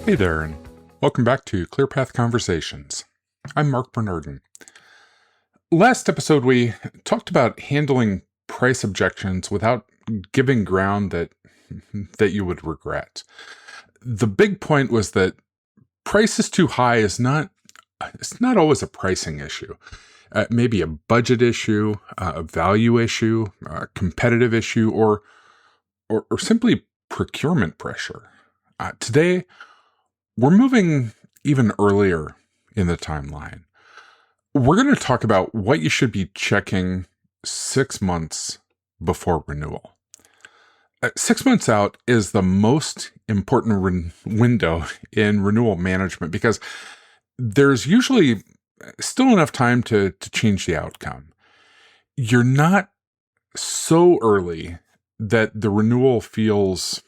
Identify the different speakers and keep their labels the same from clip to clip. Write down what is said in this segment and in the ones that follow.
Speaker 1: Hey there, and welcome back to ClearPath Conversations. I'm Mark Bernardin. Last episode, we talked about handling price objections without giving ground that you would regret. The big point was that price is too high it's not always a pricing issue. Maybe a budget issue, a value issue, a competitive issue, or simply procurement pressure. Today, we're moving even earlier in the timeline. We're going to talk about what you should be checking 6 months before renewal. 6 months out is the most important window in renewal management because there's usually still enough time to change the outcome. You're not so early that the renewal feels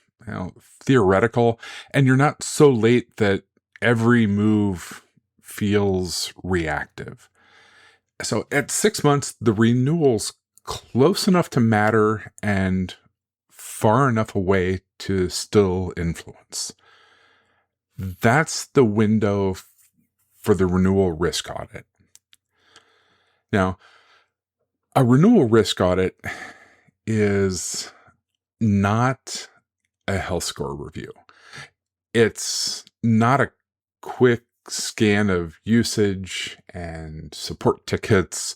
Speaker 1: theoretical, and you're not so late that every move feels reactive. So at 6 months, the renewal's close enough to matter and far enough away to still influence. That's the window for the renewal risk audit. Now, a renewal risk audit is not a health score review. It's not a quick scan of usage and support tickets.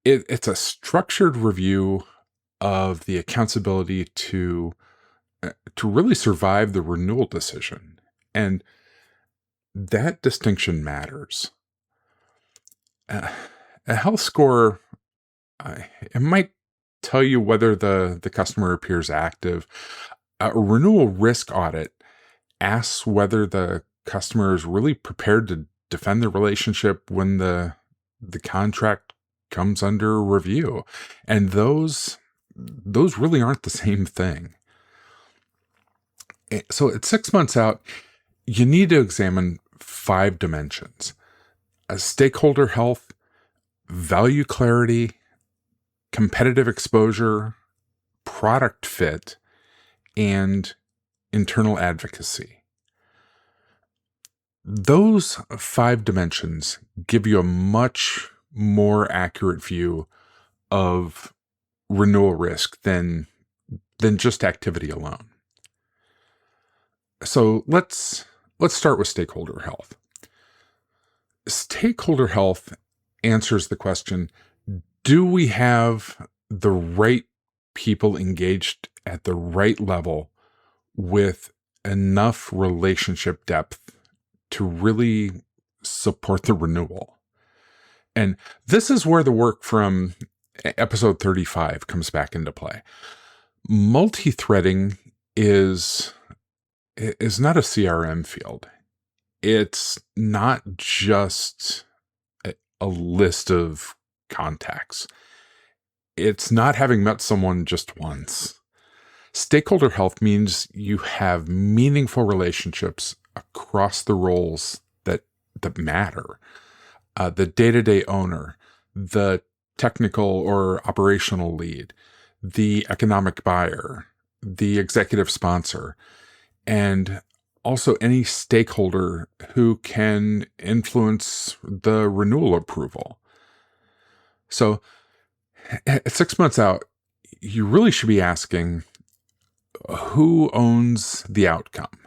Speaker 1: It's a structured review of the account's ability to really survive the renewal decision. And that distinction matters. A health score, it might tell you whether the customer appears active. A renewal risk audit asks whether the customer is really prepared to defend the relationship when the contract comes under review. And those really aren't the same thing. So at 6 months out, you need to examine 5 dimensions: stakeholder health, value clarity, competitive exposure, product fit, and internal advocacy. Those 5 dimensions give you a much more accurate view of renewal risk than just activity alone. So let's start with stakeholder health. Stakeholder health answers the question, do we have the right people engaged at the right level with enough relationship depth to really support the renewal? And this is where the work from episode 35 comes back into play. Multi-threading is not a CRM field. It's not just a list of contacts. It's not having met someone just once. Stakeholder health means you have meaningful relationships across the roles that matter. The day-to-day owner, the technical or operational lead, the economic buyer, the executive sponsor, and also any stakeholder who can influence the renewal approval. So at 6 months out, you really should be asking, who owns the outcome?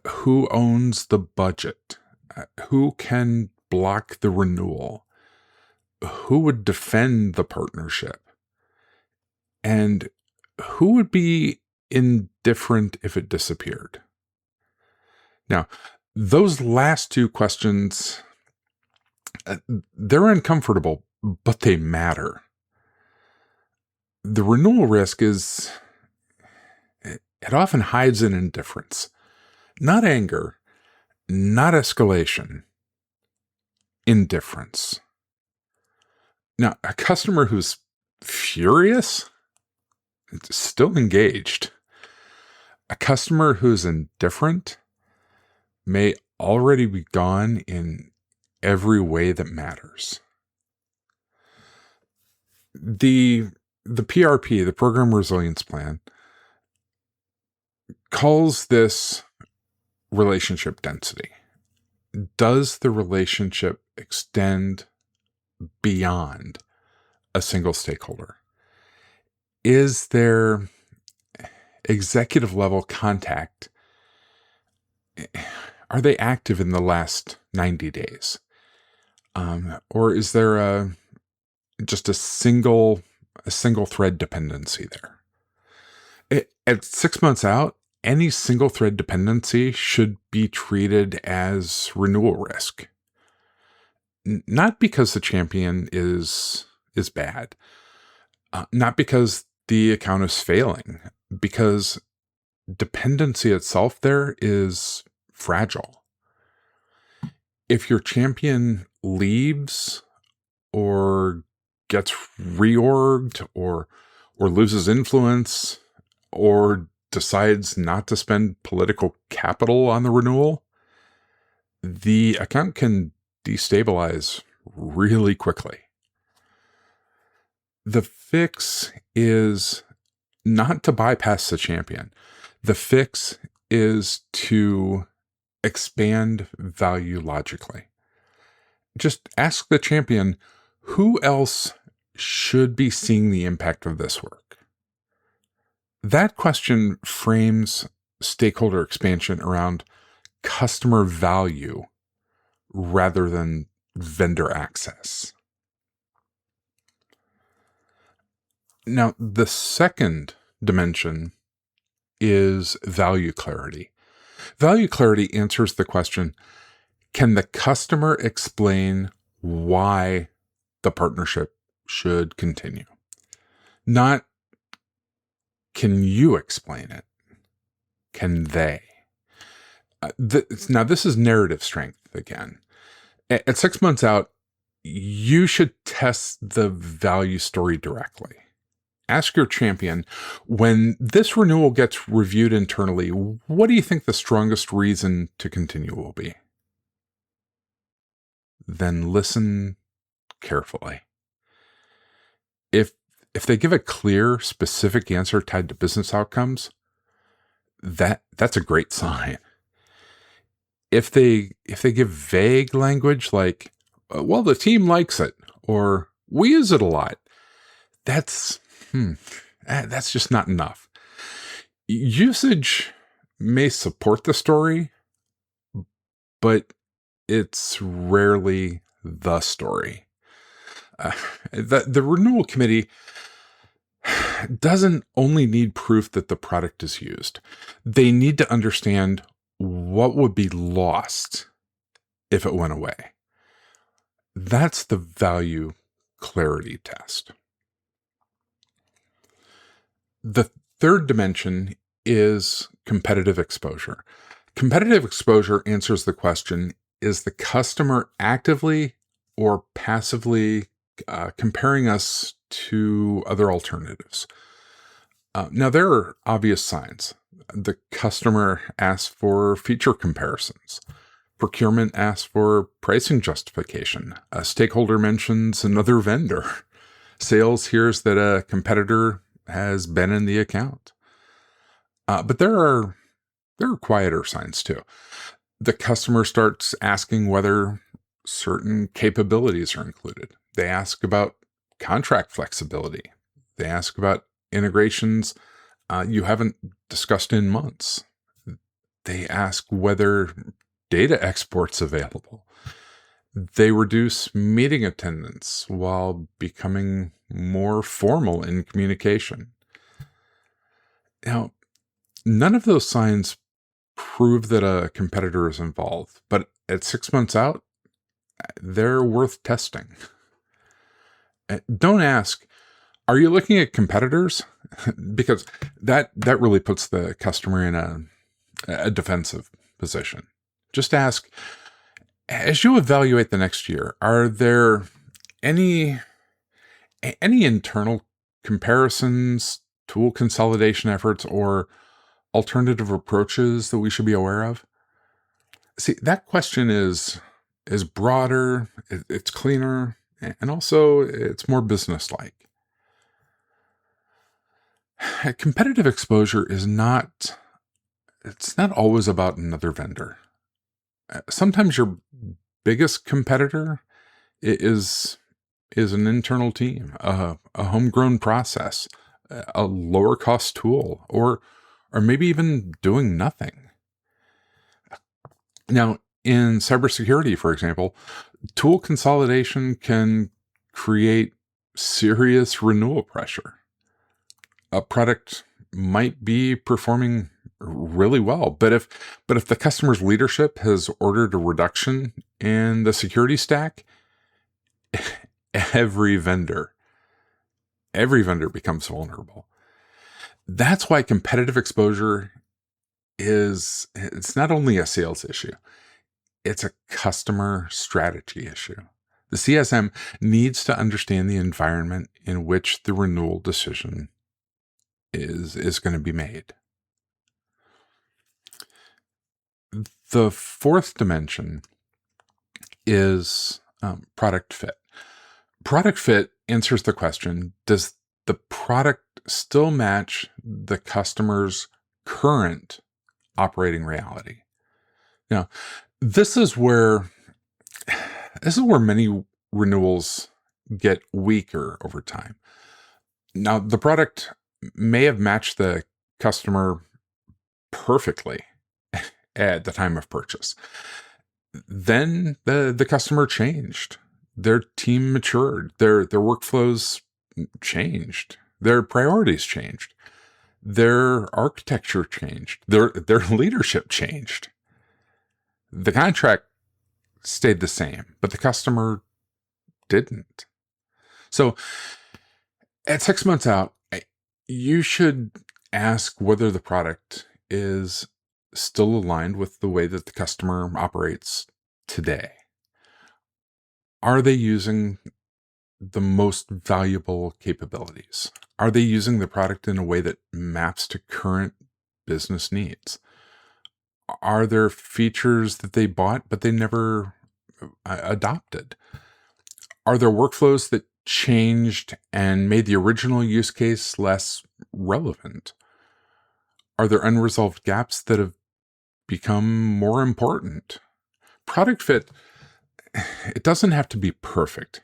Speaker 1: Who owns the budget? Who can block the renewal? Who would defend the partnership? And who would be indifferent if it disappeared? Now, those last 2 questions, they're uncomfortable, but they matter. The renewal risk it often hides in indifference, not anger, not escalation, indifference. Now, a customer who's furious, still engaged. A customer who's indifferent may already be gone in every way that matters. The PRP, the Program Resilience Plan, calls this relationship density. Does the relationship extend beyond a single stakeholder? Is there executive level contact? Are they active in the last 90 days? Or is there just a single thread dependency there? At 6 months out, any single thread dependency should be treated as renewal risk. Not because the champion is bad, not because the account is failing, because dependency itself there is fragile. If your champion leaves or gets reorged or loses influence or decides not to spend political capital on the renewal, the account can destabilize really quickly. The fix is not to bypass the champion. The fix is to expand value logically. Just ask the champion, who else should be seeing the impact of this work? That question frames stakeholder expansion around customer value rather than vendor access. Now, the second dimension is value clarity. Value clarity answers the question, can the customer explain why the partnership should continue? Not, can you explain it? Can they? Now, this is narrative strength again. At 6 months out, you should test the value story directly. Ask your champion, when this renewal gets reviewed internally, what do you think the strongest reason to continue will be? Then listen carefully. If they give a clear, specific answer tied to business outcomes, that's a great sign. If they give vague language like, well, the team likes it, or we use it a lot, that's just not enough. Usage may support the story, but it's rarely the story. The renewal committee doesn't only need proof that the product is used. They need to understand what would be lost if it went away. That's the value clarity test. The third dimension is competitive exposure. Competitive exposure answers the question, is the customer actively or passively comparing us to other alternatives? Now, there are obvious signs. The customer asks for feature comparisons. Procurement asks for pricing justification. A stakeholder mentions another vendor. Sales hears that a competitor has been in the account. But there are quieter signs too. The customer starts asking whether certain capabilities are included. They ask about contract flexibility. They ask about integrations you haven't discussed in months. They ask whether data export's available. They reduce meeting attendance while becoming more formal in communication. Now, none of those signs prove that a competitor is involved, but at 6 months out, they're worth testing. Don't ask, are you looking at competitors? Because that really puts the customer in a defensive position. Just ask, as you evaluate the next year, are there any internal comparisons, tool consolidation efforts, or alternative approaches that we should be aware of? See, that question is broader, it's cleaner, and also it's more businesslike. Competitive exposure is not it's not always about another vendor. Sometimes your biggest competitor is an internal team, a homegrown process, a lower cost tool, or maybe even doing nothing. Now, in cybersecurity, for example, tool consolidation can create serious renewal pressure. A product might be performing really well, but if the customer's leadership has ordered a reduction in the security stack, every vendor becomes vulnerable. That's why competitive exposure it's not only a sales issue, it's a customer strategy issue. The CSM needs to understand the environment in which the renewal decision is going to be made. The fourth dimension is product fit. Product fit answers the question, does the product still match the customer's current operating reality? Now, this is where many renewals get weaker over time. Now, the product may have matched the customer perfectly at the time of purchase. Then the customer changed. Their team matured. Their workflows changed. Their priorities changed. Their architecture changed. Their leadership changed. The contract stayed the same, but the customer didn't. So at 6 months out, you should ask whether the product is still aligned with the way that the customer operates today. Are they using the most valuable capabilities? Are they using the product in a way that maps to current business needs? Are there features that they bought but they never adopted? Are there workflows that changed and made the original use case less relevant? Are there unresolved gaps that have become more important? Product fit, it doesn't have to be perfect.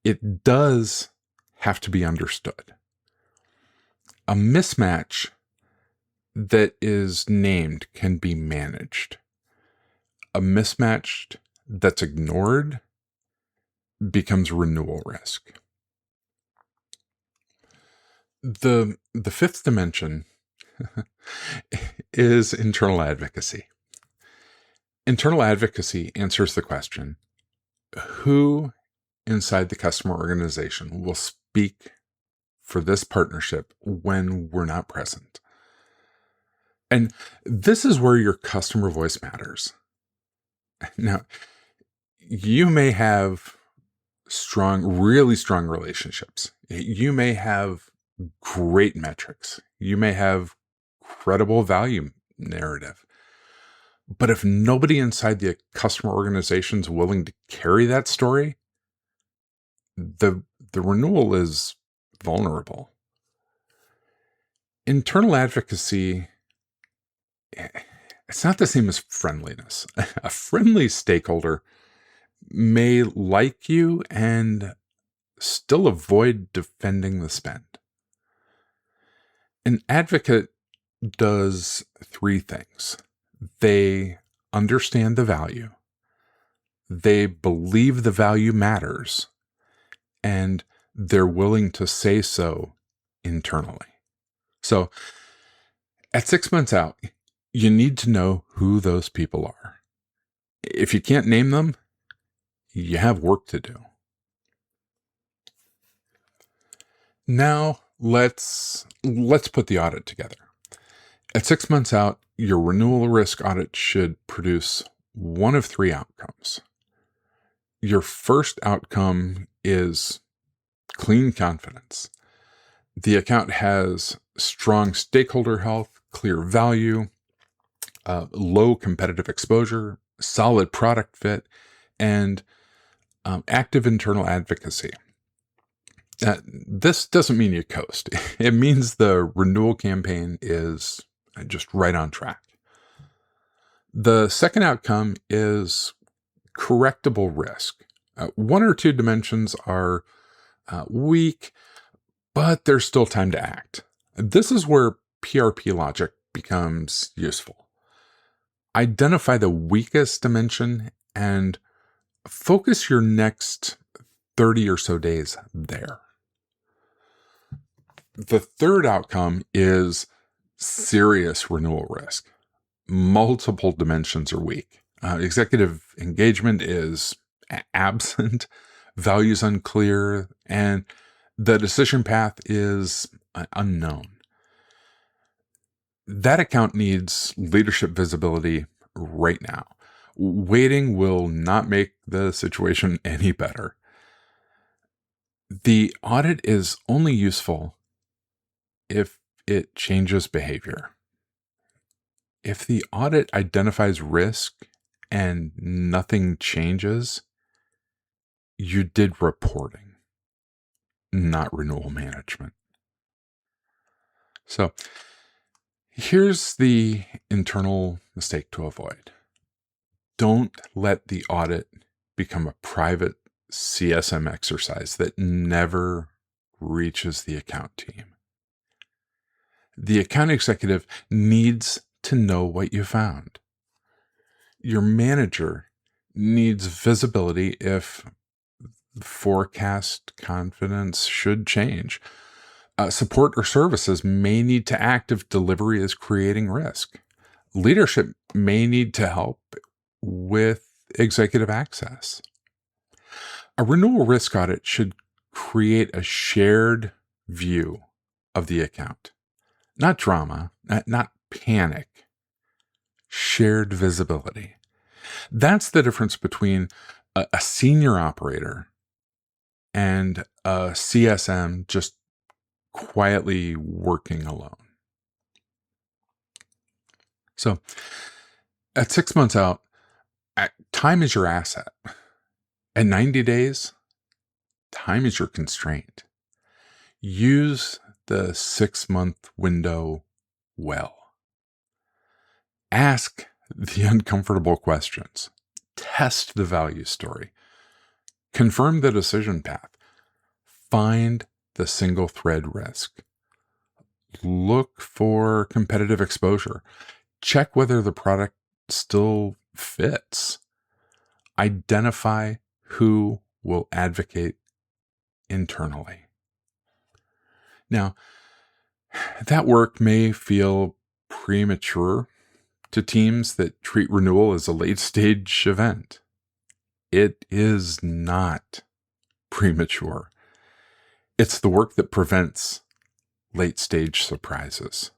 Speaker 1: It does have to be understood. A mismatch that is named can be managed. A mismatch that's ignored becomes renewal risk. The fifth dimension is internal advocacy. Internal advocacy answers the question, who inside the customer organization will speak for this partnership when we're not present? And this is where your customer voice matters. Now, you may have really strong relationships. You may have great metrics. You may have credible value narrative. But if nobody inside the customer organization is willing to carry that story, the renewal is vulnerable. Internal advocacy, it's not the same as friendliness. A friendly stakeholder may like you and still avoid defending the spend. An advocate does three things. They understand the value, they believe the value matters, and they're willing to say so internally. So at 6 months out, you need to know who those people are. If you can't name them, you have work to do. Now let's put the audit together. At 6 months out, your renewal risk audit should produce one of three outcomes. Your first outcome is clean confidence. The account has strong stakeholder health, clear value, low competitive exposure, solid product fit, and active internal advocacy. This doesn't mean you coast. It means the renewal campaign is just right on track. The second outcome is correctable risk. One or two dimensions are weak, but there's still time to act. This is where PRP logic becomes useful. Identify the weakest dimension and focus your next 30 or so days there. The third outcome is serious renewal risk. Multiple dimensions are weak. Executive engagement is absent, values unclear, and the decision path is unknown. That account needs leadership visibility right now. Waiting will not make the situation any better. The audit is only useful if it changes behavior. If the audit identifies risk and nothing changes, you did reporting, not renewal management. So here's the internal mistake to avoid. Don't let the audit become a private CSM exercise that never reaches the account team. The account executive needs to know what you found. Your manager needs visibility if forecast confidence should change. Support or services may need to act if delivery is creating risk. Leadership may need to help with executive access. A renewal risk audit should create a shared view of the account. Not drama, not panic, shared visibility. That's the difference between a senior operator and a CSM just quietly working alone. So at 6 months out, time is your asset. At 90 days, time is your constraint. Use the 6-month window well. Ask the uncomfortable questions. Test the value story. Confirm the decision path. Find the single thread risk. Look for competitive exposure. Check whether the product still fits. Identify who will advocate internally. Now, that work may feel premature to teams that treat renewal as a late-stage event. It is not premature. It's the work that prevents late-stage surprises.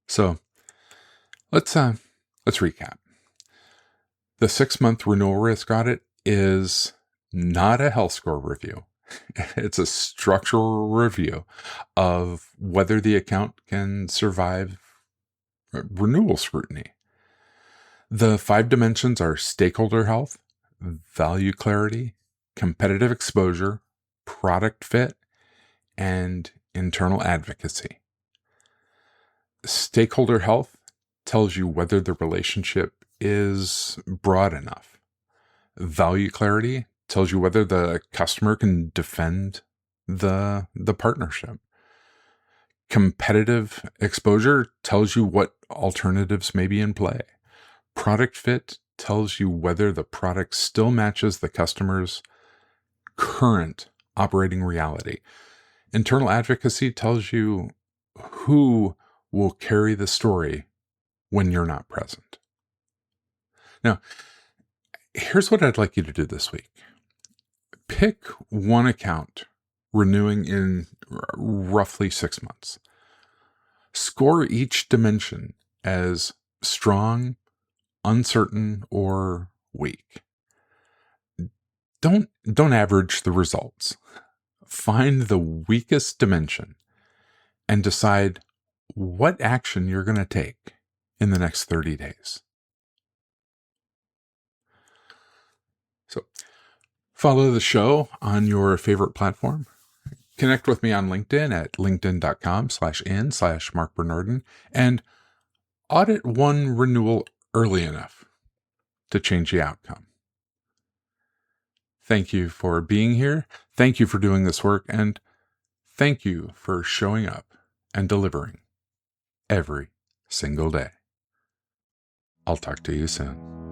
Speaker 1: So, let's recap. The 6-month renewal risk audit is not a health score review. It's a structural review of whether the account can survive renewal scrutiny. The 5 dimensions are stakeholder health, value clarity, competitive exposure, product fit, and internal advocacy. Stakeholder health tells you whether the relationship is broad enough. Value clarity tells you whether the customer can defend the partnership. Competitive exposure tells you what alternatives may be in play. Product fit tells you whether the product still matches the customer's current operating reality. Internal advocacy tells you who will carry the story when you're not present. Now, here's what I'd like you to do this week. Pick one account renewing in roughly 6 months. Score each dimension as strong, uncertain, or weak. Don't average the results. Find the weakest dimension and decide what action you're going to take in the next 30 days. So, follow the show on your favorite platform. Connect with me on LinkedIn at linkedin.com/in/Mark Bernardin. And audit one renewal early enough to change the outcome. Thank you for being here. Thank you for doing this work. And thank you for showing up and delivering every single day. I'll talk to you soon.